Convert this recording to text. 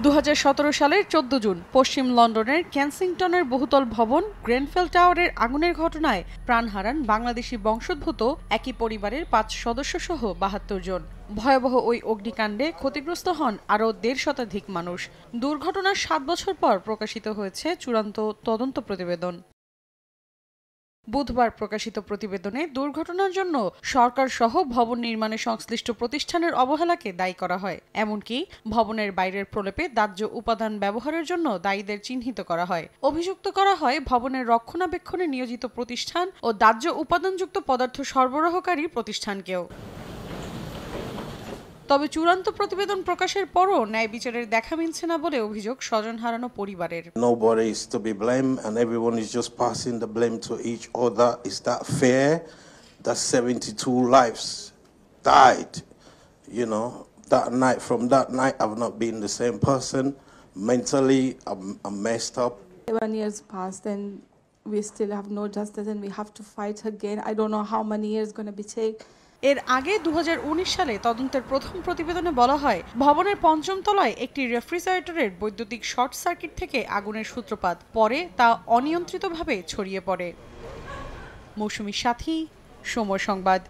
2017 সালের 14 জুন পশ্চিম লন্ডনের কেনসিংটনের বহুতল ভবন গ্রেনফেল টাওয়ারের আগুনের ঘটনায় প্রাণ হারান বাংলাদেশি বংশোদ্ভূত একই পরিবারের 5 সদস্য সহ 72 জন। ভয়াবহ ওই অগ্নিকাণ্ডে ক্ষতিগ্রস্ত হন আরও 1.5 শতাধিক মানুষ। দুর্ঘটনার 7 বছর পর প্রকাশিত হয়েছে চূড়ান্ত তদন্ত প্রতিবেদন। বুধবার প্রকাশিত প্রতিবেদনে দুর্ঘটনার জন্য সরকার সহ ভবন নির্মাণে সংশ্লিষ্ট প্রতিষ্ঠানের অবহেলাকে দায়ী করা হয়। এমনকি ভবনের বাইরের প্রলেপে দাহ্য উপাদান ব্যবহারের জন্য দায়ীদের চিহ্নিত করা হয়। অভিযুক্ত করা হয় ভবনের রক্ষণাবেক্ষণে নিয়োজিত প্রতিষ্ঠান ও দাহ্য উপাদানযুক্ত পদার্থ সরবরাহকারী প্রতিষ্ঠানকেও। তবে চূড়ান্ত প্রতিবেদন প্রকাশের পরও ন্যায় বিচারের দেখা মিলছে না বলে অভিযোগ স্বজন হারানো পরিবারের। Nobody is to be blamed and everyone is just passing the blame to each other. Is that fair? That 72 lives died. You know, from that night I've not been the same person. Mentally I'm messed up. 7 years passed and we still have no justice and we have to fight again. I don't know how many years it's going to be take. এর আগে 2019 সালে তদন্তের প্রথম প্রতিবেদনে বলা হয় ভবনের 5ম তলায় একটি রেফ্রিজারেটরের বৈদ্যুতিক শর্ট সার্কিট থেকে আগুনের সূত্রপাত। পরে তা অনিয়ন্ত্রিতভাবে ছড়িয়ে পড়ে। মৌসুমী সাথী, সময় সংবাদ।